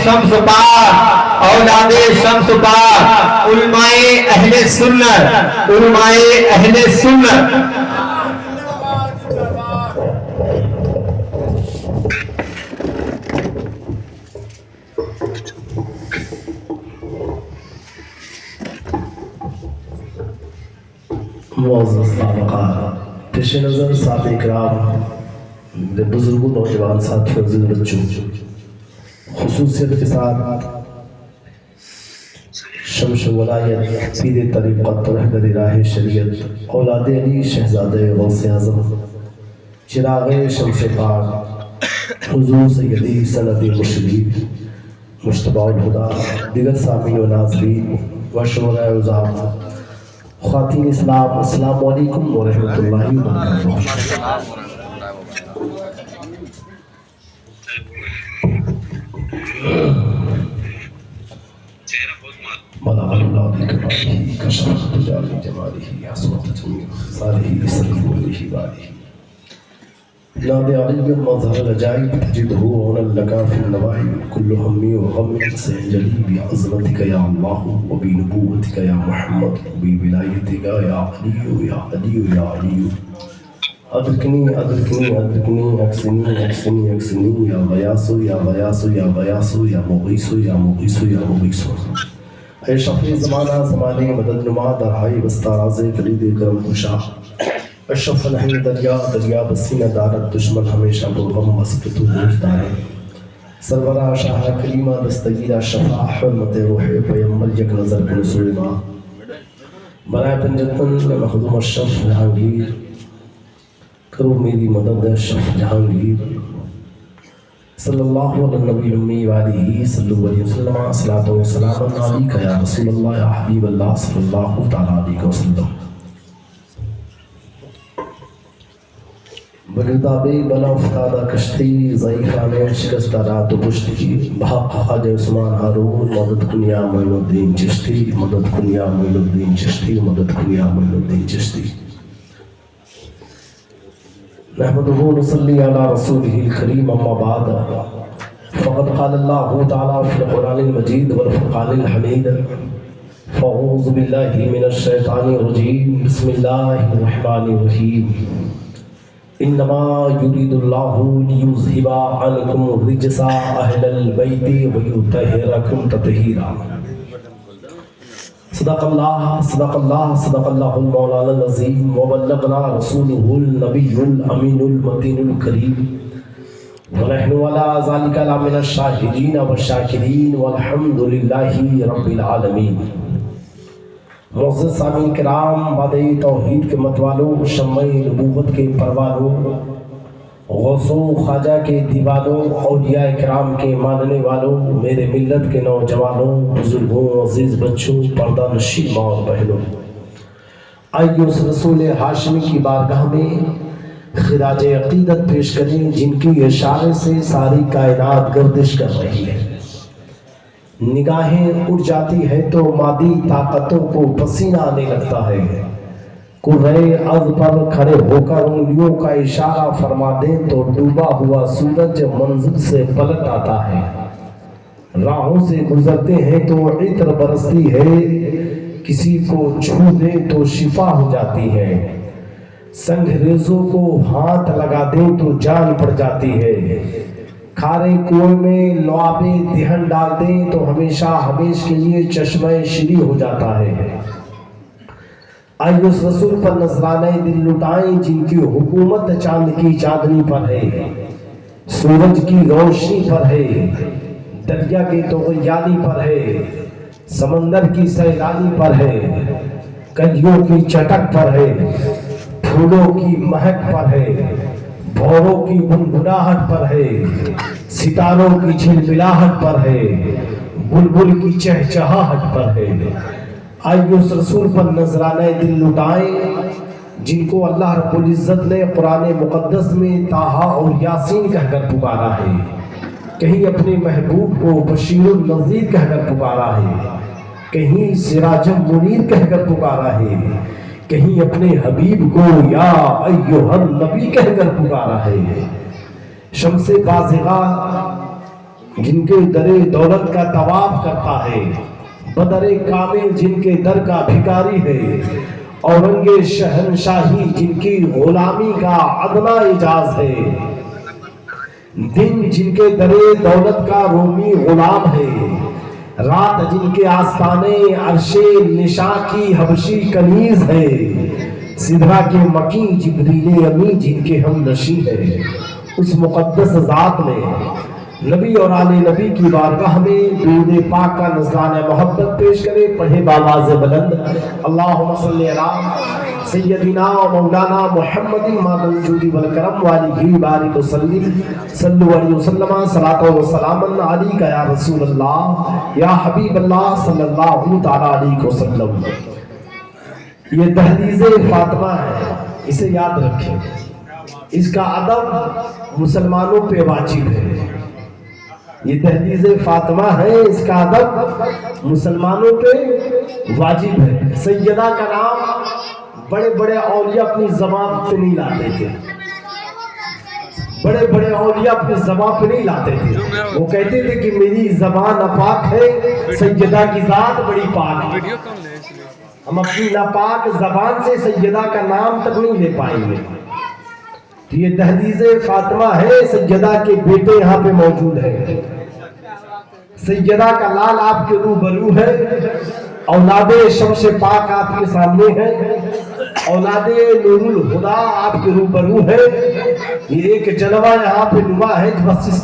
شمس پاک، اولاد شمس پاک، علماء اہل سنت، علماء اہل سنت۔ معزز سابقہ پیش نظر صاحب اکرام، بزرگوں، نوجوان ساتھیوں، عزیز بچوں، خصوصیت کے ساتھ شمس ولایت، پیر طریقت، رہبر راہ شریعت، اولاد علی، شہزادہ غوث اعظم، چراغ شمس پاک، حضور سیدی سند مرشدی مجتبی الہدی، دیگر سامعین و ناظرین و شعراء عظام، خواتین اسلام، السلام علیکم ورحمۃ اللہ وبرکاتہ۔ بلغ اللہ بکمالہ کشف تجلی جمالہ حسنت جمیع خصالہ سلم علیہ وآلہ۔ ناد علی مظہر العجائب تجدہ عونا لک فی النوائب، کل ہمی و غم سینجلی بعظمتک یا اللہ و بنبوتک یا محمد و بولایتک یا علی یا علی یا علی۔ ادرکنی ادرکنی ادرکنی، اکسنی اکسنی اکسنی، یا غیاث یا غیاث یا غیاث، یا مغیث یا مغیث یا مغیث۔ اے شفیع زمانہ زمانے مدد نما، درہائی بستاراز فرید کرم کشا، اشرف الحی دریا دریا بسینہ دارت، دشمن ہمیشہ برغم وسط تو گوشدار۔ سرورہ شاہ کریمہ دستگیرہ شفا، حرمت روح پیمبر یک نظر کن سلما، برائے پنجتن مخدوم اشرف جہانگیر، کرو میری مدد اشرف جہانگیر، صلی اللہ علیہ نبی الامی وآلہ صلی اللہ علیہ وسلم، صلاۃ و سلام علیک یا رسول اللہ یا حبیب اللہ صلی اللہ تعالیٰ علیہ وسلم۔ بگردابے بنا افتادہ کشتی، ضعیفانے شکستہ رات و پشتی، بحق خواجہ عثمان ہارون، مدد کن یا معین الدین چشتی، مدد کن یا معین الدین چشتی، مدد کن یا معین الدین چشتی۔ نحمدہ نصلی علی رسولہ الکریم، اما بعد، فقد قال اللہ تعالیٰ فی القرآن المجید والفرقان الحمید، فاعوذ باللہ من الشیطان الرجیم، بسم اللہ الرحمن الرحیم، انما یرید اللہ لیذہب عنکم الرجس اہل البیت ویطہرکم تطہیرا۔ صدق اللہ صدق اللہ صدق اللہ المولانا العظیم، وبلغنا رسولہ النبی الامین المتین الکریم، ونحن علی ذلک لمن الشاہدین والشاکرین، والحمد للہ رب العالمین۔ معزز سامعین کرام، وعدہ توحید کے متوالوں، شمع نبوت کے پروانوں، غوثوں خواجہ کے دیوانوں، اولیاء کرام کے ماننے والوں، میرے ملت کے نوجوانوں، بزرگوں، عزیز بچوں، پردہ نشین ماں اور بہنوں، آئیے اس رسول ہاشمی کی بارگاہ میں خراج عقیدت پیش کریں، جن کی اشارے سے ساری کائنات گردش کر رہی ہے۔ نگاہیں اٹھ جاتی ہے تو مادی طاقتوں کو پسینہ آنے لگتا ہے، کرۂ ارض پر کھڑے ہو کر انگلیوں کا اشارہ فرما دیں تو ڈوبا ہوا سورج منزل سے پلٹ آتا ہے، راہوں سے گزرتے ہیں تو عطر برستی ہے، کسی کو چھو دیں تو شفا ہو جاتی ہے، سنگ ریزوں کو ہاتھ لگا دیں تو جان پڑ جاتی ہے، کھارے کنویں میں لعاب دہن ڈال دیں تو ہمیشہ ہمیش کے لیے چشمہ شری ہو جاتا ہے۔ آئیے اس رسول پر نذرانے دل لٹائیں، جن کی حکومت چاند کی چاندنی پر ہے، سورج کی روشنی پر ہے، دریا کے طغیانی پر ہے، سمندر کی سیلانی پر ہے، کلیوں کی چٹک پر ہے، پھولوں کی مہک پر ہے، بھوروں کی گنگناہٹ پر ہے، ستاروں کی جھلملاہٹ پر ہے، بلبل کی چہچہاہٹ پر ہے۔ آئیے اس رسول پر نذرانہ دل لٹائیں، جن کو اللہ رب العزت نے قرآن مقدس میں طٰہٰ اور یاسین کہہ کر پکارا ہے، کہیں اپنے محبوب کو بشیر النذیر کہہ کر پکارا ہے، کہیں سراج منیر کہہ کر پکارا ہے، کہیں اپنے حبیب کو یا ایھا النبی کہہ کر پکارا ہے۔ شمس بازغہ جن کے در دولت کا طواف کرتا ہے، بدر کامل جن کے در کا بھکاری ہے، اورنگ شہنشاہی جن کی غلامی کا ادنا اعجاز ہے، دن جن کے در دولت کا رومی غلام ہے، رات جن کے آستانے عرش نشا کی حبشی کنیز ہے، سدرا کے مکی جبریل امی جن کے ہم نشی ہے۔ اس مقدس ذات میں نبی اور آل نبی کی بارگاہ میں درود پاک کا نذرانہ محبت پیش کرے، پڑھے باواز بلند اللہم صلی علی سیدنا و مولانا محمد مادہ الجود والکرم وآلہ بارک وسلم صلو علیہ وسلم صلاۃ و سلام علیک یا رسول اللہ یا حبیب اللہ صلی اللہ تعالی علیہ وسلم۔ یہ دہلیز فاطمہ ہے، اسے یاد رکھیں، اس کا ادب مسلمانوں پہ واجب ہے۔ یہ دہلیز فاطمہ ہے، اس کا ادب مسلمانوں پہ واجب ہے۔ سیدہ کا نام بڑے بڑے اولیاء اپنی زبان پہ نہیں لاتے تھے، بڑے بڑے اولیاء اپنی زبان پہ نہیں لاتے تھے، وہ کہتے تھے کہ میری زبان ناپاک ہے، سیدہ کی ذات بڑی پاک ہے، ہم اپنی ناپاک زبان سے سیدہ کا نام تک نہیں لے پائیں گے۔ یہ دہلیز فاطمہ ہے، سیدہ کے بیٹے یہاں پہ موجود ہیں، سیدہ کا لال آپ کے روبرو ہے، اولاد شمس پاک آپ کے سامنے ہے، اولاد نور الہدا آپ کے روبرو ہے۔ یہ ایک جلوہ یہاں پہ نما ہے، بس اس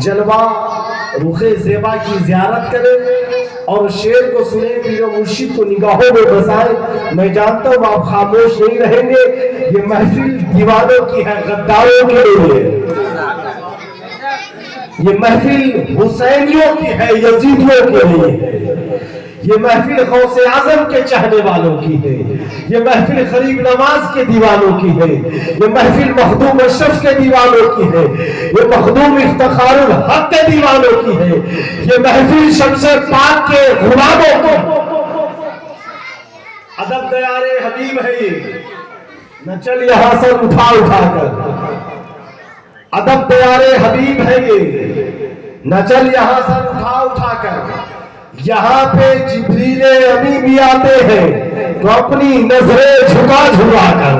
جلوہ رخ زیبا کی زیارت کرے اور شعر کو سنے، پیر و مرشد کو نگاہوں میں بسائے۔ میں جانتا ہوں آپ خاموش نہیں رہیں گے، یہ محفل دیوانوں کی ہے، غداروں کے لیے، یہ محفل حسینیوں کی ہے، یزیدیوں کے لیے، یہ محفل غوث اعظم کے چاہنے والوں کی ہے، یہ محفل غریب نواز کے دیوانوں کی ہے، یہ محفل مخدوم اشرف کے دیوانوں کی ہے، یہ مخدوم افتخار الحق کے دیوانوں کی ہے، یہ محفل شمس پاک کے غلاموں کی۔ ادب دیار حبیب ہے یہ، نہ چل یہاں سر اٹھا اٹھا کر، ادب دیار حبیب ہے یہ، نہ چل یہاں سر اٹھا اٹھا کر، یہاں پہ جبریل امی بھی آتے ہیں تو اپنی نظریں جھکا جھکا کر،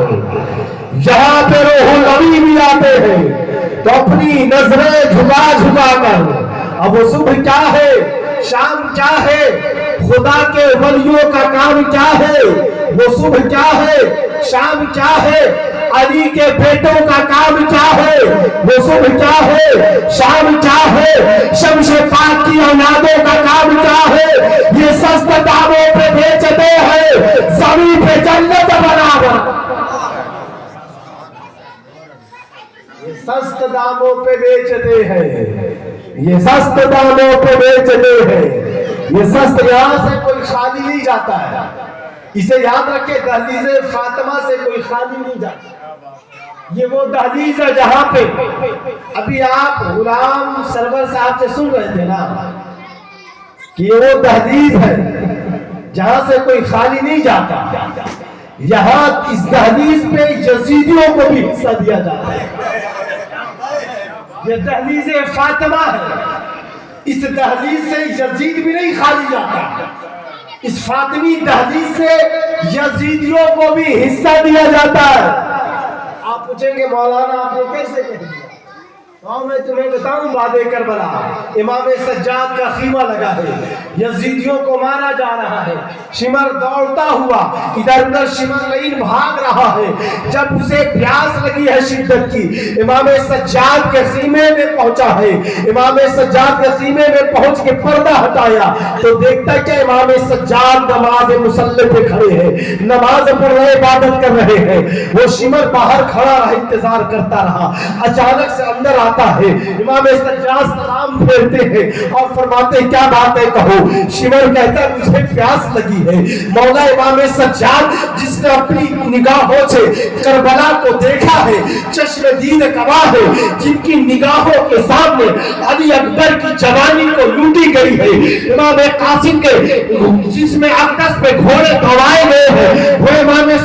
یہاں پہ روح الامین بھی آتے ہیں تو اپنی نظریں جھکا جھکا کر۔ اب وہ صبح کیا ہے، شام کیا ہے، خدا کے ولیوں کا کام کیا ہے، وہ صبح کیا ہے، شام کیا ہے، علی کے بیٹوں کا کام کیا ہے، وہ صبح کیا ہے، شام کیا ہے، شمس پاک کی اولادوں کا کام کیا ہے۔ یہ سست داموں پہ بیچتے ہیں، زمین پہ جنت برابر، یہ سست داموں پہ بیچتے ہیں، یہ سست داموں پہ بیچتے ہیں، یہ سست، یہاں سے کوئی خالی نہیں جاتا ہے، اسے یاد رکھے، دہلیز فاطمہ سے کوئی خالی نہیں جاتا۔ یہ وہ دہلیز ہے جہاں پہ ابھی آپ غلام سرور صاحب سے سن رہے تھے نا کہ یہ وہ دہلیز ہے جہاں سے کوئی خالی نہیں جاتا، یہاں اس دہلیز پہ یزیدیوں کو بھی حصہ دیا جاتا ہے۔ یہ دہلیز فاطمہ ہے، اس دہلیز سے یزید بھی نہیں خالی جاتا، اس فاطمی دہلیز سے یزیدیوں کو بھی حصہ دیا جاتا ہے۔ آپ پوچھیں گے مولانا آپ نے کیسے کہہ دیا؟ میں تمہیں بتاؤں باد کربلا، امام سجاد کا خیمہ لگا ہے، یزیدیوں کو مارا جا رہا ہے، شمر دوڑتا ہوا ادھر ادھر شمر لعین بھاگ رہا ہے، جب اسے پیاس لگی ہے شدت کی، امام سجاد کے خیمے میں پہنچا ہے، امام سجاد کے خیمے میں پہنچ کے پردہ ہٹایا تو دیکھتا ہے کہ امام سجاد نماز مصلی پہ کھڑے ہیں، نماز پڑھ رہے، عبادت کر رہے ہیں، وہ شمر باہر کھڑا رہا، انتظار کرتا رہا، اچانک سے اندر ہے، امام سجاد سلام پھیرتے ہیں اور فرماتے ہیں کیا بات ہے کہو۔ شمر کہتا ہے مجھے پیاس لگی ہے۔ مولا امام سجاد جس نے اپنی نگاہوں سے کربلا کو دیکھا ہے، چشم دید گواہ ہے، جن کی نگاہوں کے سامنے علی اکبر کی جوانی کو لوٹی گئی ہے، امام قاسم کے جس میں اقدس پہ گھوڑے دوڑائے گئے ہیں، وہ امام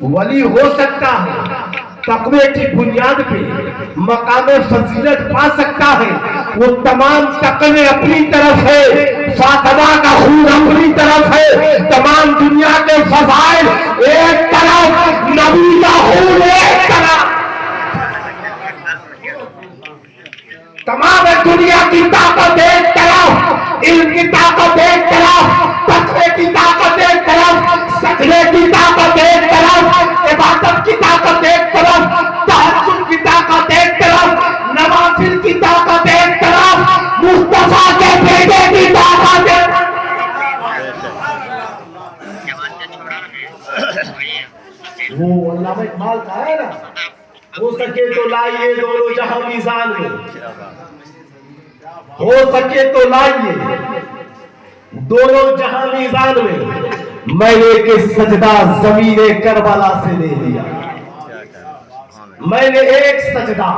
ولی ہو سکتا ہے، تقوی کی بنیاد پہ مقام فضیلت پا سکتا ہے، وہ تمام تقوی اپنی طرف ہے، فاطمہ کا خون اپنی طرف ہے، تمام دنیا کے فضائل ایک طرف، نبی کا خون ایک طرف، تمام دنیا کی طاقت ایک طرف، علم کی طاقت ایک طرف، تقوی کی طاقت ایک طرف، سجدے کی طاقت ایک طرف، عبادت کی طاقت ایک طرف، تہجد کی طاقت ایک طرف، نوافل کی طاقت ایک طرف، مصطفیٰ کے بیٹے کی طاقت ایک طرف۔ وہ علامہ اقبال کا ہے نا، ہو سکے تو لائیے دونوں جہاں میزان میں، ہو سکے تو لائیے دونوں جہاں میزان میں نے ایک سجدہ زمین کربلا سے لے لیا، میں نے ایک سجدہ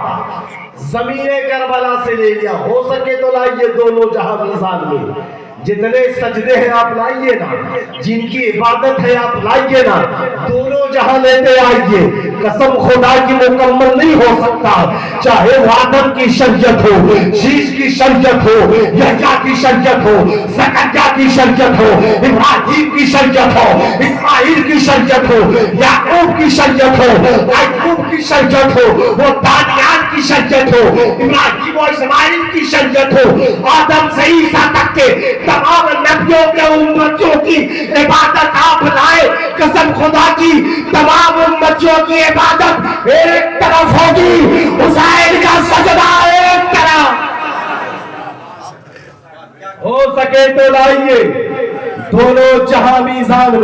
زمین کربلا سے لے لیا، ہو سکے تو لائیے دونوں جہاں میزان میں، جتنے سجدے ہیں آپ لائیے نا، جن کی عبادت ہے آپ لائیے نا، دونوں جہاں لیتے آئیے، قسم خدا کی مکمل نہیں ہو سکتا، چاہے وہ آدم کی شریعت ہو، شیش کی شریعت ہو، یحییٰ کی شریعت ہو، زکریا کی شریعت ہو، ابراہیم کی شریعت ہو، اسماعیل کی شریعت ہو، یعقوب کی شریعت ہو، ایوب کی شریعت ہو، وہ دانیال کی شریعت ہو، ابراہیم و اسماعیل کی شریعت ہو، آدم سے عیسیٰ تک کے تمام نبیوں کے امتیوں کی عبادت آپ لائے، قسم خدا کی تمام امتیوں کی عبادت ایک طرف ہوگی، حسین کا سجدہ ایک طرف، ہو سکے تو لائیے دونوں جہاں میزان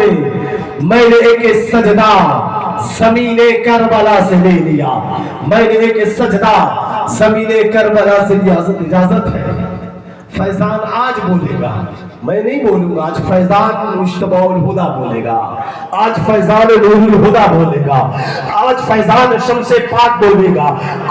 میں نے ایک سجدہ زمین کربلا سے لے لیا، میں نے ایک سجدہ زمین کربلا سے لیا، اجازت ہے فیضان آج بولے گا، میں نہیں بولوں گا، آج فیضان مجتبی الہدیٰ بولے گا، آج فیضان نور الہدیٰ بولے گا، آج فیضان شمس پاک بولے گا،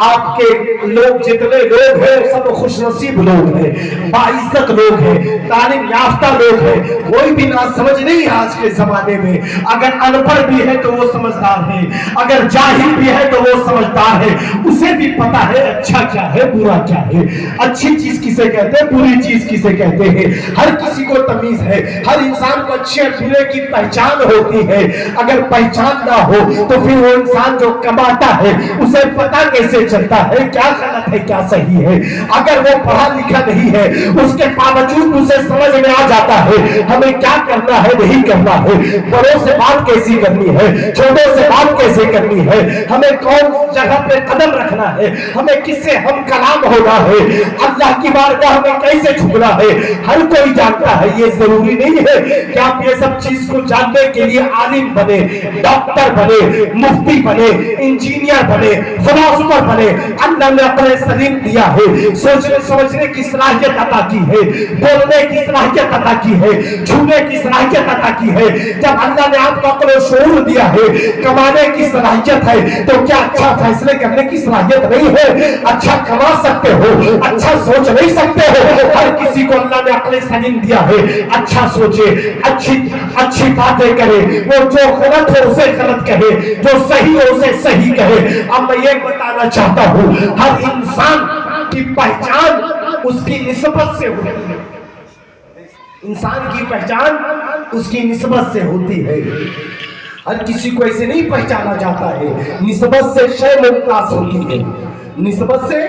آپ کے لوگ جتنے لوگ ہیں سب خوش نصیب لوگ ہیں، باعزت لوگ ہیں، تعلیم یافتہ لوگ ہیں، کوئی بھی نہ سمجھ نہیں ہے آج کے زمانے میں، اگر ان پڑھ بھی ہے تو وہ سمجھدار ہے، اگر جاہل بھی ہے تو وہ سمجھدار ہے، اسے بھی پتا ہے اچھا کیا ہے برا کیا ہے، اچھی چیز کسے کہتے ہیں بری چیز کسے کہتے ہیں، ہر کسی کو تمیز ہے، ہر انسان کو اچھے اور برے کی پہچان ہوتی ہے، اگر پہچان نہ ہو تو پھر وہ انسان جو کماتا ہے اسے پتا کیسے چلتا ہے کیا غلط ہے کیا صحیح ہے، اگر وہ پڑھا لکھا نہیں ہے اس کے باوجود اسے سمجھ میں آ جاتا ہے ہمیں کیا کرنا ہے نہیں کرنا ہے، بڑوں سے بات کیسی کرنی ہے چھوٹوں سے بات کیسے کرنی ہے، ہمیں کون جگہ پہ قدم رکھنا ہے، ہمیں کس سے ہم کلام ہونا ہے، اللہ کی بارگاہ میں کیسے جھکنا ہے، ہر کوئی جانتا ہے، یہ ضروری نہیں ہے کہ آپ یہ سب چیز کو جاننے کے لیے عالم بنے، ڈاکٹر بنے، مفتی بنے، انجینئر بنے، فلاسفر بنے، اللہ نے عقل سلیم دیا ہے، سوچنے سمجھنے کی صلاحیت عطا کی ہے، بولنے کی صلاحیت عطا کی ہے، چھونے کی صلاحیت عطا کی ہے، جب اللہ نے آپ کو عقل و شعور دیا ہے، کمانے کی صلاحیت ہے تو کیا اچھا فیصلے کرنے کی صلاحیت نہیں ہے، اچھا کما سکتے ہو، اچھا سوچ نہیں سکتے ہو، ہر کسی کو اللہ نے عقل سلیم دیا ہے، اچھا سوچے، اچھی باتیں کرے، وہ جو غلط ہو اسے غلط کہے، جو صحیح ہو اسے صحیح کہے۔ اب میں یہ بتانا چاہتا ہوں ہر انسان کی پہچان اس کی نسبت سے ہوتی ہے، انسان کی پہچان اس کی نسبت سے ہوتی ہے، ہر کسی کو ایسے نہیں پہچانا جاتا ہے، نسبت سے شے ممتاز ہوتی ہے، نسبت سے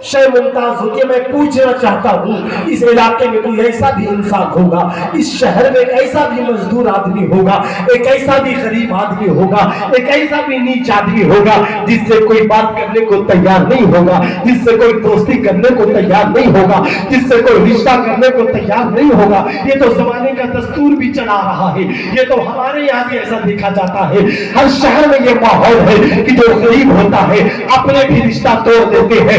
شے ممتاز ہو کے میں پوچھنا چاہتا ہوں اس علاقے میں کوئی ایسا بھی انسان ہوگا، اس شہر میں ایک ایسا بھی مزدور آدمی ہوگا، ایک ایسا بھی غریب آدمی ہوگا، ایک ایسا بھی نیچ آدمی ہوگا جس سے کوئی بات کرنے کو تیار نہیں ہوگا، جس سے کوئی دوستی کرنے کو تیار نہیں ہوگا، جس سے کوئی رشتہ کرنے کو تیار نہیں ہوگا، یہ تو زمانے کا دستور بھی چلا رہا ہے، یہ تو ہمارے یہاں بھی ایسا دیکھا جاتا ہے، ہر شہر میں یہ ماحول ہے کہ جو غریب ہوتا ہے اپنے بھی رشتہ توڑ دیتے ہیں،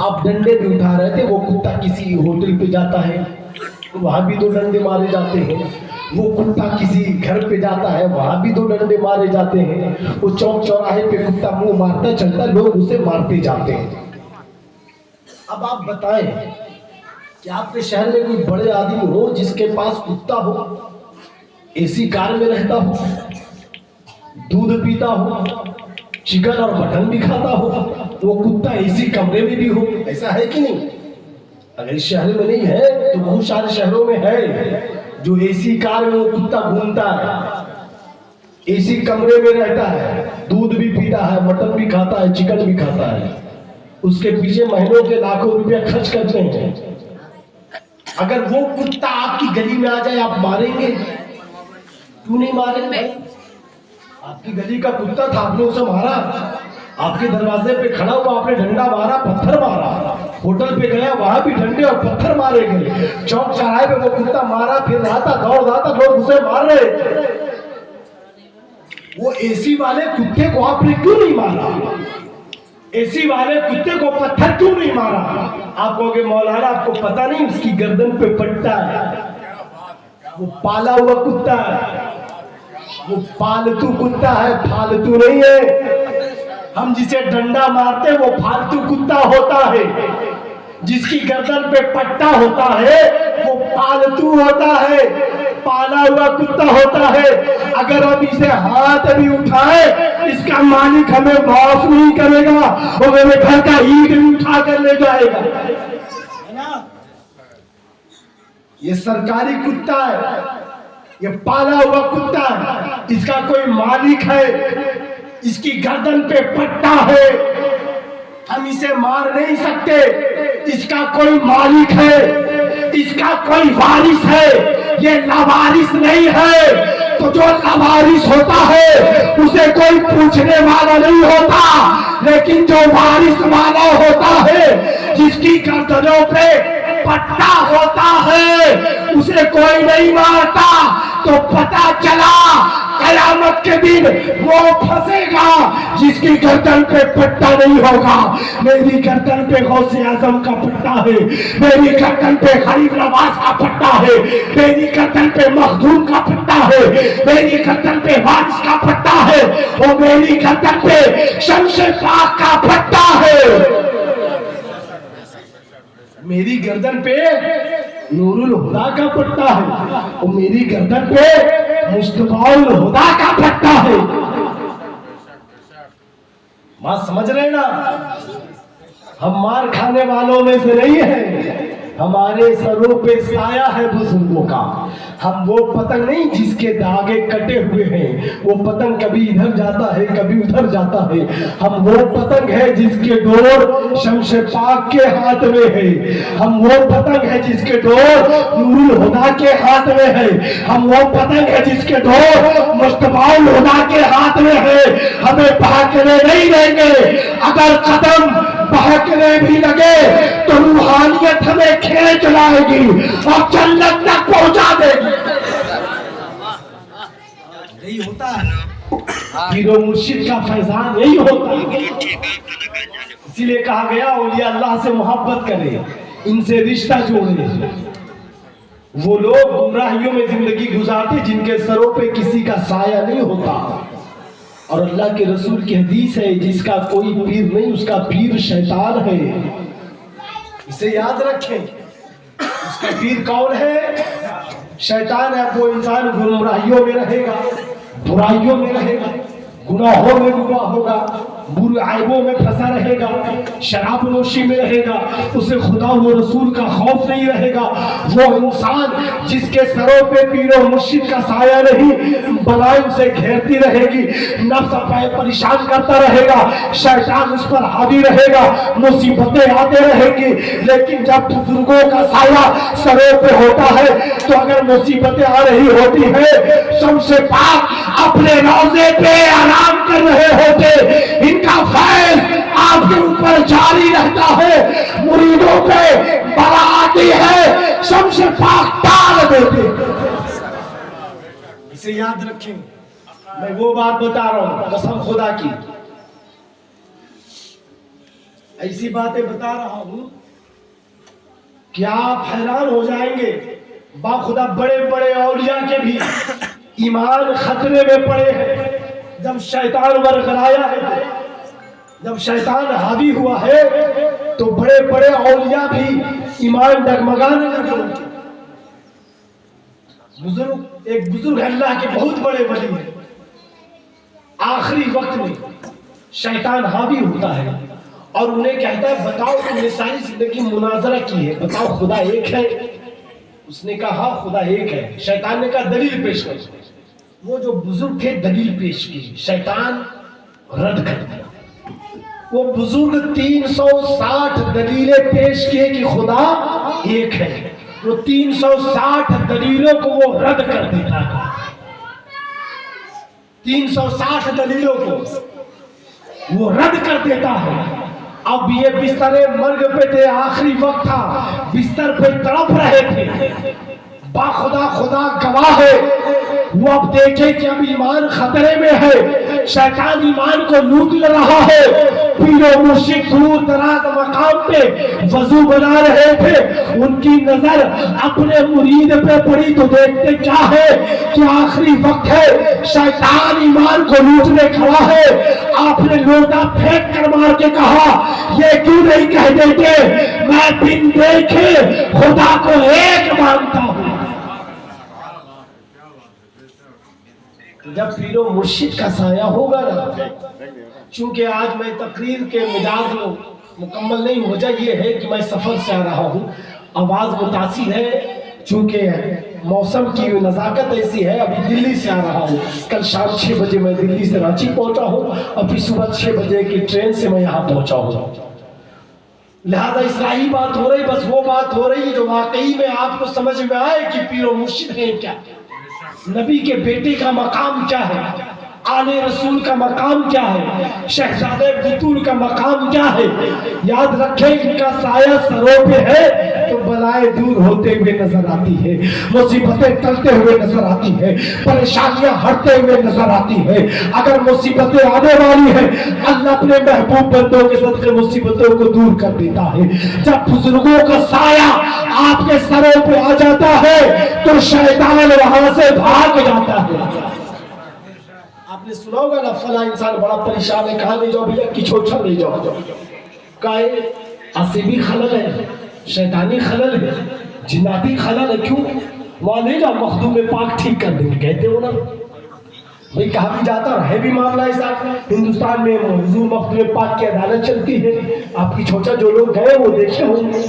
آپ ڈنڈے بھی اٹھا رہے تھے, وہ کتا کسی ہوٹل پہ جاتا ہے وہاں بھی 2 ڈنڈے مارے جاتے ہیں, وہ کتا کسی گھر پہ جاتا ہے وہاں بھی 2 ڈنڈے مارے جاتے ہیں, وہ چوک چوراہے پہ کتا منہ مارتا چلتا لوگ اسے مارتے جاتے ہیں. اب آپ بتائیں کہ آپ کے شہر میں کوئی بڑے آدمی ہو جس کے پاس کتا ہو, اے سی کار میں رہتا ہو, دودھ پیتا ہو, چکن اور مٹن بھی کھاتا ہو, وہ کتا اے سی کمرے میں بھی ہو, ایسا ہے کہ نہیں؟ اگر اس شہر میں نہیں ہے تو بہت سارے شہروں میں ہے جو اے سی کار میں وہ کتا گھومتا ہے, اے سی کمرے میں رہتا ہے, دودھ بھی پیتا ہے, مٹن بھی کھاتا ہے, چکن بھی کھاتا ہے, اس کے پیچھے مہینوں کے لاکھوں روپے خرچ کرتے ہیں. اگر وہ کتا آپ کی گلی میں آ جائے آپ ماریں گے؟ کیوں نہیں ماریں گے؟ آپ کی گلی کا کتا تھا, آپ نے اسے مارا, آپ کے دروازے پہ کھڑا ہوا آپ نے ڈنڈا مارا, پتھر مارا, ہوٹل پہ گیا وہاں بھی ڈنڈے اور پتھر مارے گئے, چوک چوراہے پہ وہ کتا مارا پھر رہا تھا, دوڑ رہا تھا, لوگ اسے مار رہے تھے. وہ اے سی والے کتے کو آپ نے کیوں نہیں مارا؟ اے سی والے کتے کو پتھر کیوں نہیں مارا؟ آپ کہو گے مولانا آپ کو پتہ نہیں اس کی گردن پہ پٹا ہے, وہ پالا ہوا کتا ہے, وہ پالتو کتا ہے, پھالتو نہیں ہے. ہم جسے ڈنڈا مارتے وہ پھالتو کتا ہوتا ہے, جس کی گردن پہ پٹا ہوتا ہے وہ پالتو ہوتا ہے, پالا ہوا کتا ہوتا ہے. اگر ہم اسے ہاتھ بھی اٹھائے اس کا مالک ہمیں معاف نہیں کرے گا, وہ میرے گھر کا اینٹ بھی اٹھا کر لے جائے گا. یہ سرکاری کتا ہے, یہ پالا ہوا کتا ہے, اس کا کوئی مالک ہے, اس کی گردن پہ پٹا ہے, ہم اسے مار نہیں سکتے. اس کا کوئی مالک ہے, اس کا کوئی وارث ہے, یہ لاوارث نہیں ہے. تو جو لاوارث ہوتا ہے اسے کوئی پوچھنے والا نہیں ہوتا, لیکن جو وارث والا ہوتا ہے جس کی گردنوں پہ پٹا ہوتا ہے اسے کوئی نہیں مارتا. تو پتا چلا قیامت کے دن وہ پھنسے گا جس کی گردن پہ پٹا نہیں ہوگا. میری گردن پہ غوث اعظم کا پٹا ہے, میری گردن پہ غریب نواز کا پٹا ہے, میری گردن پہ مخدوم کا پٹا ہے, میری گردن پہ وارث کا پٹا ہے, اور میری گردن پہ شمس پاک کا پٹا ہے. میری گردن پہ نور الہدا کا پٹا ہے, اور میری گردن پہ مصطفیٰ الہدا کا پٹا ہے. بات سمجھ رہے نا؟ ہم مار کھانے والوں میں سے نہیں ہیں, ہمارے سروں پہ سایہ ہے بزرگوں کا. ہم وہ پتنگ نہیں جس کے دھاگے کٹے ہوئے ہیں, وہ پتنگ کبھی ادھر جاتا ہے کبھی ادھر جاتا ہے. ہم وہ پتنگ ہے جس کے ڈور شمس پاک کے ہاتھ میں ہے, ہم وہ پتنگ ہے جس کے ڈور نور الہدا کے ہاتھ میں ہے, ہم وہ پتنگ ہے جس کے ڈور مصطفیٰ الہدا کے ہاتھ میں ہے. ہمیں بھاگنے نہیں دیں گے, اگر قدم بہکنے بھی لگے تو روحانیت ہمیں کھینچ لائے گی اور جنت تک پہنچا دے گی. یہی ہوتا ہے پیر و مرشد کا فیضان, یہی ہوتا ہے. اسی لیے کہا گیا اولیاء اللہ سے محبت کرے, ان سے رشتہ جوڑے. وہ لوگ گمراہیوں میں زندگی گزارتے جن کے سروں پہ کسی کا سایہ نہیں ہوتا. اور اللہ کے رسول کی حدیث ہے جس کا کوئی پیر نہیں اس کا پیر شیطان ہے. اسے یاد رکھیں, اس کا پیر کون ہے؟ شیطان ہے. وہ انسان گمراہیوں میں رہے گا, برائیوں میں رہے گا, گناہوں میں ڈوبا ہوگا, برے عیبوں میں پھنسا رہے گا, شراب نوشی میں رہے گا, اسے خدا و رسول کا خوف نہیں رہے گا. وہ انسان جس کے سروں پہ پیر و مرشد کا سایہ نہیں, بلائیں اسے گھیرتی رہے گی, نفس پریشان کرتا رہے گا, شیطان اس پر حاوی رہے گا, مصیبتیں آتے رہیں گی. لیکن جب بزرگوں کا سایہ سروں پہ ہوتا ہے تو اگر مصیبتیں آ رہی ہوتی ہے, شمس پاک اپنے روضے پہ آرام کر رہے ہوتے, ان کا فیض آپ کے اوپر جاری رہتا ہے, مریدوں پہ بلا آتی ہے, شمس پاک ٹال دیتے. اسے یاد رکھیں. میں وہ بات بتا رہا ہوں قسم خدا کی, ایسی باتیں بتا رہا ہوں کہ آپ حیران ہو جائیں گے. باخدا بڑے بڑے اولیاء کے بھی ایمان خطرے میں پڑے ہیں. جب شیطان ورغلایا ہے، جب شیطان حاوی ہوا ہے تو بڑے بڑے اولیاء بھی ایمان ڈگمگانے لگے. ایک بزرگ اللہ کے بہت بڑے ولی ہیں، آخری وقت میں شیطان حاوی ہوتا ہے اور انہیں کہتا ہے بتاؤ تم نے ساری زندگی مناظرہ کی ہے، بتاؤ خدا ایک ہے؟ اس نے کہا ہاں خدا ایک ہے. شیطان نے کہا دلیل پیش کر. وہ جو بزرگ تھے دلیل پیش کی، شیطان رد کر دیا. وہ بزرگ 360 دلیلیں پیش کیے کہ خدا ایک ہے. وہ 360 دلیلوں کو وہ رد کر دیتا ہے. 360 دلیلوں کو وہ رد کر دیتا ہے. اب یہ بستر مرگ پہ تھے، آخری وقت تھا، بستر پہ تڑپ رہے تھے. باخدا خدا گواہ ہے، وہ اب دیکھے کہ اب ایمان خطرے میں ہے، شیطان ایمان کو لوٹ رہا ہے. پیر و مرشد دور دراز مقام پہ وضو بنا رہے تھے، ان کی نظر اپنے مرید پہ پڑی تو دیکھتے کیا ہے کہ آخری وقت ہے، شیطان ایمان کو لوٹنے کھڑا ہے. آپ نے لوٹا پھینک کر مار کے کہا یہ کیوں نہیں کہہ دیتے میں بن دیکھے خدا کو ایک مانتا ہوں. جب پیر و مرشد کا سایہ ہوگا نا، چونکہ آج میں تقریر کے مزاج مکمل نہیں ہو جائے، یہ ہے کہ میں سفر سے آ رہا ہوں، آواز متاثر ہے، چونکہ موسم کی نزاکت ایسی ہے. ابھی دلی سے آ رہا ہوں، کل شام 6 بجے میں دلی سے رانچی پہنچا ہوں، ابھی صبح 6 بجے کی ٹرین سے میں یہاں پہنچا ہوں. لہذا اسرائیلی بات ہو رہی، بس وہ بات ہو رہی ہے جو واقعی میں آپ کو سمجھ میں آئے کہ پیر و مرشد ہیں کیا، نبی کے بیٹے کا مقام کیا ہے، آل رسول کا مقام کیا ہے، شہزادہ بطول کا مقام کیا ہے. یاد رکھیں ان کا سایہ سروں پہ ہے تو بلائیں دور ہوتے ہوئے نظر آتی ہے، مصیبتیں ٹلتے ہوئے نظر آتی ہے، پریشانیاں ہٹتے ہوئے نظر آتی ہے. اگر مصیبتیں آنے والی ہیں اللہ اپنے محبوب بندوں کے صدقے مصیبتوں کو دور کر دیتا ہے. جب بزرگوں کا سایہ آپ کے سروں پہ آ جاتا ہے تو شیطان وہاں سے بھاگ جاتا ہے. آپ نے سنا ہوگا نا فلاں انسان بڑا پریشان ہے، کہاں لے جاؤ بھیا کی چھوچا لے جاؤ. کائے عصبی خلل ہے، شیطانی خلل ہے، جناتی خلل ہے. کیوں وہاں لے جاؤ مخدوم پاک ٹھیک کر دیں گے، کہتے ہو نا بھائی. کہا بھی جاتا ہے بھی معاملہ ایسا. ہندوستان میں حضور مخدوم پاک کی عدالت چلتی ہے. آپ کی چھوچا جو لوگ گئے وہ دیکھے ہوں گے،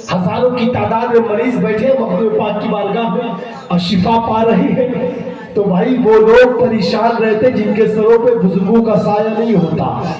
ہزاروں کی تعداد میں مریض بیٹھے مخدوم پاک کی بارگاہ میں اور شفا پا رہی ہے. تو بھائی وہ لوگ پریشان رہتے جن کے سروں پہ بزرگوں کا سایہ نہیں ہوتا،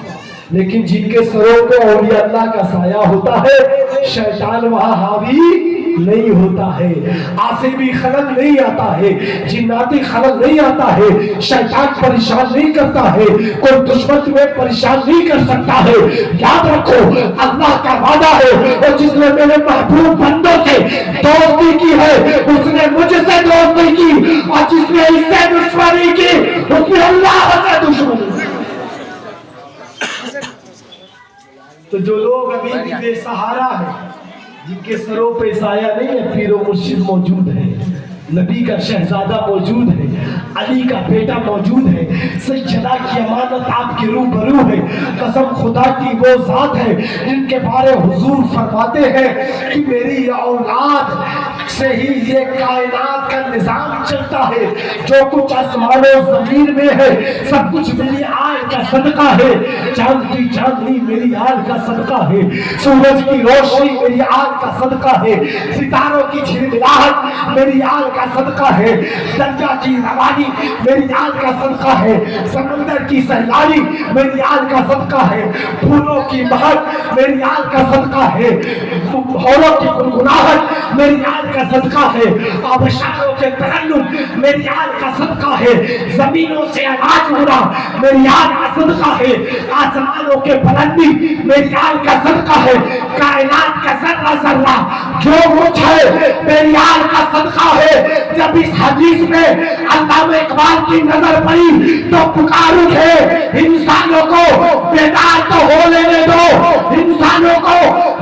لیکن جن کے سروں پہ اولیاء اللہ کا سایہ ہوتا ہے شیطان وہاں حاوی نہیں ہوتا ہے، عصبی خلل نہیں آتا ہے، جناتی خلل نہیں آتا ہے، شیطان پریشان نہیں کرتا ہے، کوئی دشمن تمہیں پریشان نہیں کر سکتا ہے. یاد رکھو اللہ کا وعدہ ہے اور جس نے میرے محبوب بندوں سے دوستی کی ہے اس نے مجھ سے دوستی کی، اور جس نے اس سے دشمنی کی اس نے اللہ سے دشمنی کی. تو جو لوگ ابھی بھی بے سہارا ہیں، جن کے سروں پہ سایہ نہیں ہے، پیر و مرشد موجود ہے، نبی کا شہزادہ موجود ہے، علی کا بیٹا موجود ہے، سیدہ کی امانت آپ کے روبرو ہے. قسم خدا کی وہ ذات ہے جن کے بارے حضور فرماتے ہیں کہ میری اولاد سے ہی یہ کائنات کا نظام چلتا ہے، جو کچھ آسمان و زمین میں ہے سب کچھ میری آل کا صدقہ ہے. چاند کی چاندنی میری آل کا صدقہ ہے، سورج کی روشنی میری آل کا صدقہ ہے، ستاروں کی جھلملاہٹ میری آل کا صدقہ ہے، دریا کی روانی میری آل کا صدقہ ہے، سمندر کی سیلانی میری آل کا صدقہ ہے، پھولوں کی مہک میری آل کا صدقہ ہے، ہولوں کی گنگناہٹ میری آل کا صدقہ ہے، آبشاروں کے ترنم میری آل کا صدقہ ہے، زمینوں سے اناج اڑا میری آل کا صدقہ ہے، آسمانوں کے بلندی میری آل کا صدقہ ہے، کائنات کا ذرہ ذرہ جو کچھ ہے میری آل کا صدقہ ہے جب اس حدیث میں علامہ اقبال کی نظر پڑی تو پکار اٹھے انسانوں کو بیدار تو ہو لینے دو، انسانوں کو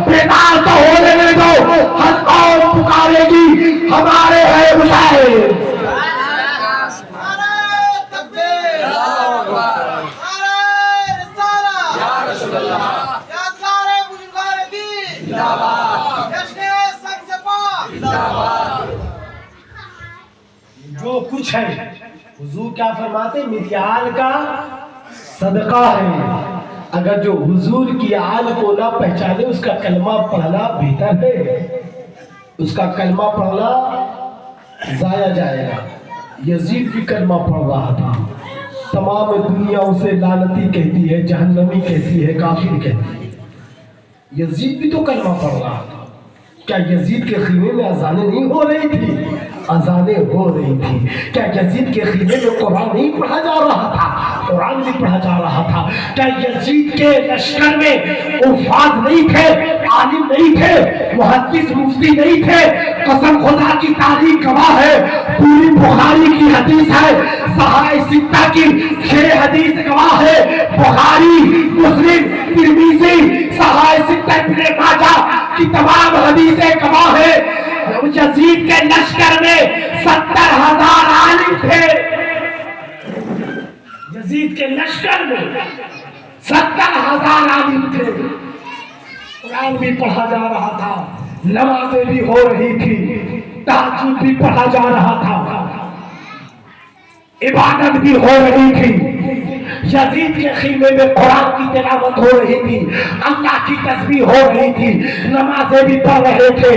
بیدار تو ہو لینے دو، ہر قوم پکارے گی ہمارے ہے حسین۔ جو کچھ ہے حضور کیا فرماتے ہیں؟ میری آل کا صدقہ ہے۔ اگر جو حضور کی آل کو نہ پہچانے اس کا کلمہ پڑھنا بہتر ہے، اس کا کلمہ پڑھنا ضائع جائے گا۔ یزید بھی کلمہ پڑھ رہا تھا، تمام دنیا اسے لعنتی کہتی ہے، جہنمی کہتی ہے، کافر کہتی ہے، یزید بھی تو کلمہ پڑھ رہا تھا۔ کیا یزید کے خیمے میں اذانیں نہیں ہو رہی تھی؟ اذانیں ہو رہی تھی۔ کیا یزید کے خیمے میں قرآن نہیں پڑھا جا رہا تھا؟ قرآن بھی پڑھا جا رہا تھا۔ کیا یزید کے لشکر میں حفاظ نہیں تھے، عالم نہیں تھے، محدث مفتی نہیں تھے؟ قسم خدا کی تاریخ گواہ ہے، پوری بخاری کی حدیث ہے، صحاح ستہ کی 6 حدیث گواہ ہے، بخاری، مسلم، ترمذی، صحاح ستہ ابن ماجہ کی تمام حدیثیں گواہ ہے۔ یزید کے لشکر میں 70,000 عالم تھے، یزید کے لشکر میں 70,000 عالم تھے۔ قرآن بھی پڑھا جا رہا تھا، نمازیں بھی ہو رہی تھی، تہجد بھی پڑھا جا رہا تھا، عبادت بھی ہو رہی تھی۔ یزید کے خیمے میں قرآن کی تلاوت ہو رہی تھی، اللہ کی تسبیح ہو رہی تھی، نمازیں بھی پڑھ رہے تھے،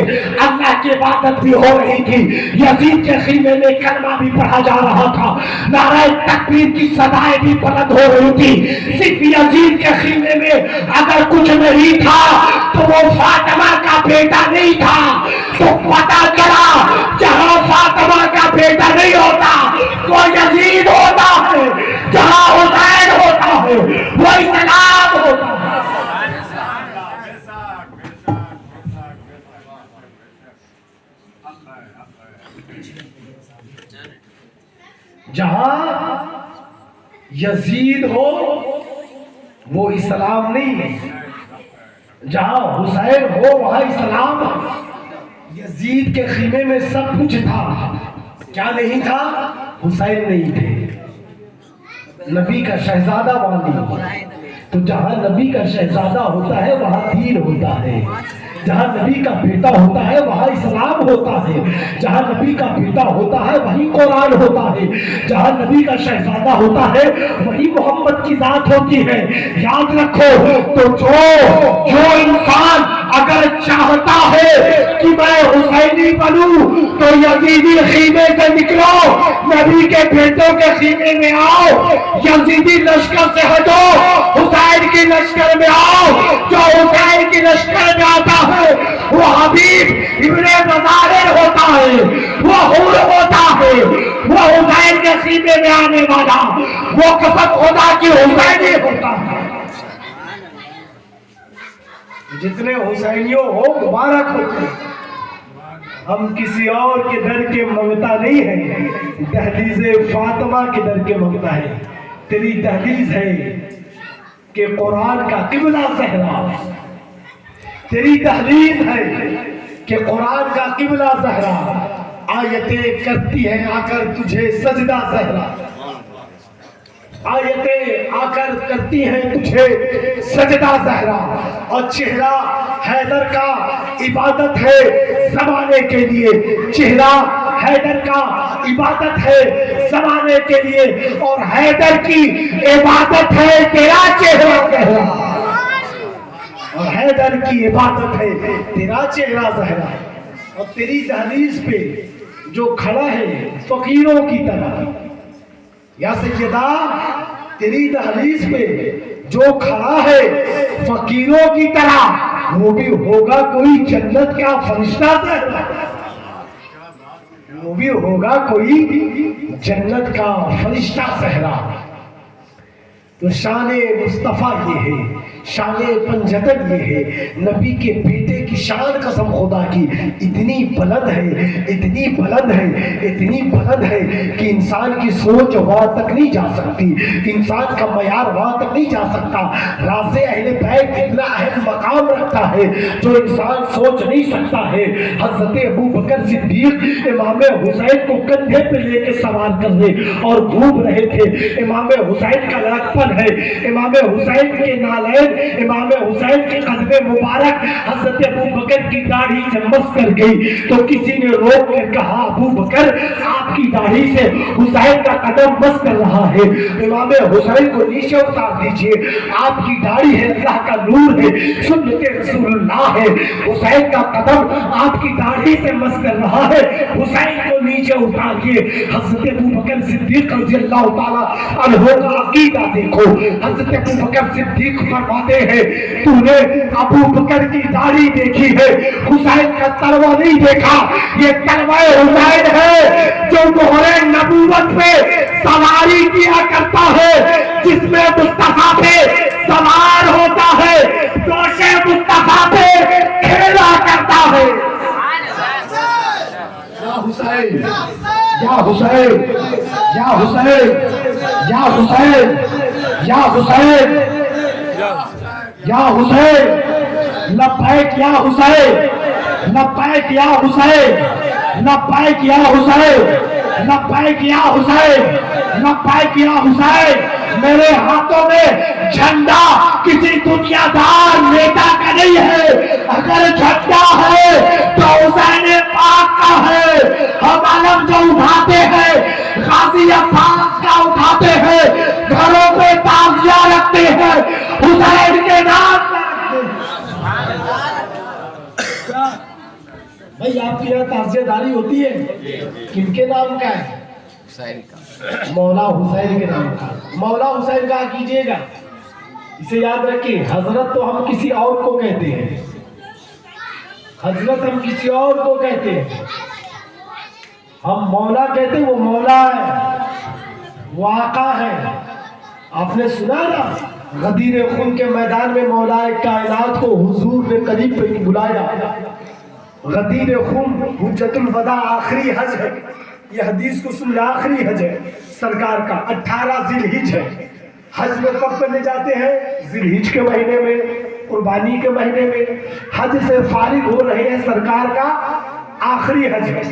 اللہ کی عبادت بھی ہو رہی تھی۔ یزید کے خیمے میں کلمہ بھی پڑھا جا رہا تھا، نعرہ تکبیر کی صدائیں بھی بلند ہو رہی تھی۔ صرف یزید کے خیمے میں اگر کچھ نہیں تھا تو وہ فاطمہ کا بیٹا نہیں تھا۔ تو پتہ چلا جہاں فاطمہ کا بیٹا نہیں ہوتا وہ یزید ہوتا ہے، جہاں حسین ہوتا ہے وہ اسلام ہوتا ہے۔ جہاں یزید ہو وہ اسلام نہیں ہے، جہاں حسین ہو وہاں اسلام ہے۔ یزید کے خیمے میں سب کچھ تھا، کیا نہیں تھا؟ حسین نہیں تھے، نبی کا شہزادہ والی۔ تو جہاں نبی کا شہزادہ ہوتا ہے وہاں دین ہوتا ہے، جہاں نبی کا بیٹا ہوتا ہے وہاں اسلام ہوتا ہے، جہاں نبی کا بیٹا ہوتا ہے وہی قرآن ہوتا ہے، جہاں نبی کا شہزادہ ہوتا ہے وہی محمد کی ذات ہوتی ہے۔ یاد رکھو، تو جو انسان اگر چاہتا ہے کہ میں حسینی بنوں تو یزیدی خیمے سے نکلو، نبی کے بیٹوں کے خیمے میں آؤ، یزیدی لشکر سے ہٹو، حسین کی لشکر میں آؤ۔ جو حسین کی لشکر میں آتا ہے وہ حبیب ابن مظاہر ہوتا ہے، وہ حور ہوتا ہے، وہ حسین کے خیمے میں آنے والا وہ قسم خدا کی حسینی ہوتا ہے۔ جتنے حسینیوں ہو مبارک ہوتے ہیں، ہم کسی اور کے در کے منگتا نہیں ہیں، دہلیز فاطمہ کے در کے منگتا ہے۔ تیری دہلیز ہے کہ قرآن کا قبلہ زہرا، تیری دہلیز ہے کہ قرآن کا قبلہ زہرا، آیتیں کرتی ہیں آ کر تجھے سجدہ زہرا، آیتیں آ کر کرتی ہیں تجھے سجدہ زہرا، اور چہرہ حیدر کا عبادت ہے زمانے کے لیے، چہرہ حیدر کا عبادت ہے زمانے کے لیے، اور حیدر کی عبادت ہے تیرا چہرہ زہرا، اور حیدر کی عبادت ہے تیرا چہرہ زہرا۔ اور تیری دہلیز پہ جو کھڑا ہے فقیروں کی طرح، یا سیدہ تیری دہلیز پہ جو کھڑا ہے فقیروں کی طرح، وہ بھی ہوگا کوئی جنت کا فرشتہ زہرا، وہ بھی ہوگا کوئی جنت کا فرشتہ زہرا۔ تو شان مصطفیٰ یہ ہے، شان پنجتن یہ ہے، نبی کے بیٹے کی کی شان قسم خدا کی اتنی بلند ہے، اتنی بلند ہے، اتنی بلند ہے کہ انسان کی سوچ وہاں تک نہیں جا سکتی، انسان کا معیار وہاں تک نہیں جا سکتا۔ راز اہل بیت اتنا اہم مقام رکھتا ہے جو انسان سوچ نہیں سکتا ہے۔ حضرت ابو بکر صدیق امام حسین کو کندھے پہ لے کے سوار کر رہے اور گھوم رہے تھے۔ امام حسین کا لڑکپن ہے، امام حسین کے نالین، امام حسین کے قدم مبارک حضرت ابو بکر کی داڑھی سے مس کر گئی تو کسی نے روک کر کہا ابو بکر آپ کی داڑھی سے حسین کا قدم مس کر رہا ہے، امام حسین کو نیچے اتار دیجئے، آپ کی داڑھی ہے اللہ کا نور ہے، سنت رسول اللہ ہے، حسین کا قدم آپ کی داڑھی سے مس کر رہا ہے، حسین کو نیچے اتاریے۔ حضرت ابو بکر صدیق رضی اللہ تعالیٰ عنہ کا عقیدہ دیکھو، حضرت ابو بکر صدیق فرماتے ہیں تو نے ابو بکر کی داڑھی دیکھی ہے، حسین کا تلوہ نہیں دیکھا، یہ تلوہ حسین ہے جو مہر نبوت پہ سواری کیا کرتا ہے، جس میں مصطفیٰ پہ سوار ہوتا ہے، دوش مصطفیٰ پہ کھیلا کرتا ہے۔ یا حسین یا حسین یا حسین یا حسین یا حسین یا حسین لبیک یا حسین لبیک یا حسین لبیک یا حسین لبیک یا حسین لبیک یا حسین۔ میرے ہاتھوں میں جھنڈا کسی دنیا دار نیتا کا نہیں ہے، اگر جھنڈا ہے تو حسین پاک کا ہے۔ ہم علم جو اٹھاتے ہیں غازی عباس کا اٹھاتے ہیں، گھروں پہ تعزیہ رکھتے ہیں حسین کے نام پر۔ بھائی آپ کے یہاں تعزیہ داری ہوتی ہے، کن کے نام کا ہے؟ مولا حسین کے نام کا۔ مولا حسین کہا کیجئے گا، اسے یاد رکھیں، حضرت تو ہم کسی اور کو کہتے ہیں، حضرت ہم کسی اور کو کہتے ہیں، ہم مولا کہتے ہیں، وہ مولا ہے، وہ آقا ہے۔ آپ نے سنا نا غدیر خون کے میدان میں مولا کائنات کو حضور نے قریب پہ بلایا۔ غدیر خون حجت الوداع آخری حج ہے، یہ حدیث کو سن لے، آخری حج ہے سرکار کا، 18 ذی الحج ہے۔ حج میں کب کرنے جاتے ہیں؟ ذی الحج کے مہینے میں، قربانی کے مہینے میں۔ حج سے فارغ ہو رہے ہیں، سرکار کا آخری حج ہے،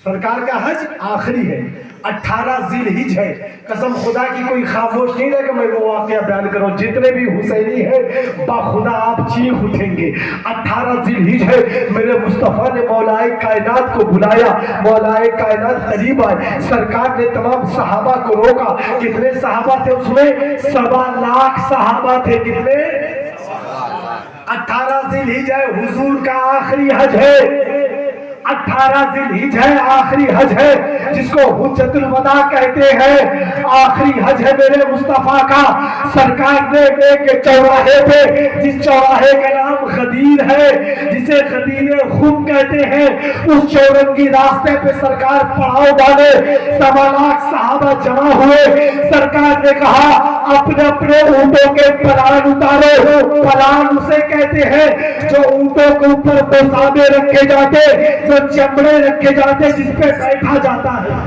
سرکار کا حج آخری ہے، 18 ذی الحج ہے۔ قسم خدا کی کوئی خاموش نہیں ہے کہ میں وہ واقعہ بیان کروں، جتنے بھی حسینی ہیں باخدا آپ چیخ اٹھیں گے۔ 18 ذی الحج ہے، میرے مصطفیٰ نے مولا کائنات کو بلایا، مولا کائنات قریب آئے، سرکار نے تمام صحابہ کو روکا۔ کتنے صحابہ تھے اس میں؟ 1.25 لاکھ صحابہ تھے۔ کتنے؟ 18 ذی الحج ہے، حضور کا آخری حج ہے، 18 ذی الحج ہے، آخری حج ہے، جس کو حجت الوداع کہتے ہیں، آخری حج ہے میرے مصطفیٰ کا۔ سرکار نے ایک چوراہے پہ، جس چوراہے کا نام غدیر ہے، جسے غدیر خم کہتے ہیں، اس چورنگی راستے پہ سرکار پڑاؤ ڈالے، 1.25 لاکھ صحابہ جمع ہوئے۔ سرکار نے کہا اپنے اپنے اونٹوں کے پلان اتارو۔ پلان اسے کہتے ہیں جو اونٹوں کے اوپر بسادے رکھے جاتے، جو چمڑے رکھے جاتے، جس پہ بیٹھا جاتا ہے،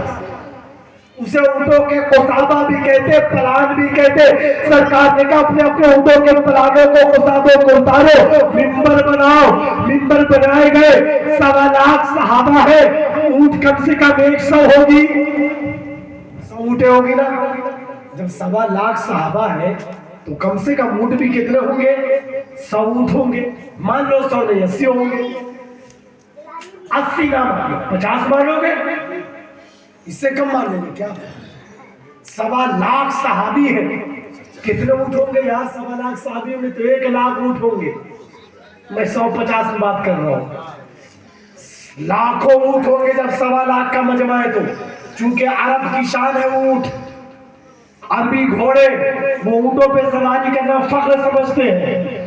اسے اونٹوں کے قصابہ بھی کہتے، پلان بھی کہتے۔ سرکار نے کہا اپنے اپنے اونٹوں کے پلانوں کو، قصابوں کو اتارو، ممبر بناؤ۔ ممبر بنائے گئے، 1.25 لاکھ صحابہ ہے، اونٹ کم سے کم 100 ہوگی، 100 اونٹیں ہوگی نا۔ جب 1.25 لاکھ صحابہ ہے تو کم سے کم اونٹ بھی کتنے ہوں گے؟ 100 اونٹ ہوں گے، مان لو 100 نہیں 80 ہوں گے، 80 نہ مانو، 50 مانو گے، اس سے کم مان لیں گے کیا؟ 1.25 لاکھ صحابی ہیں، کتنے اونٹ ہوں گے؟ یہاں 1.25 لاکھ صحابی ہوں گے تو 1 لاکھ اونٹ ہوں گے۔ میں 150 میں بات کر رہا ہوں، لاکھوں اونٹ ہوں گے جب 1.25 لاکھ کا مجمع ہے تو، چونکہ عرب کی شان ہے اونٹ، عربی گھوڑے، وہ اونٹوں پہ سواری کرنا فخر سمجھتے ہیں۔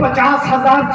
50,000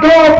2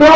2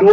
2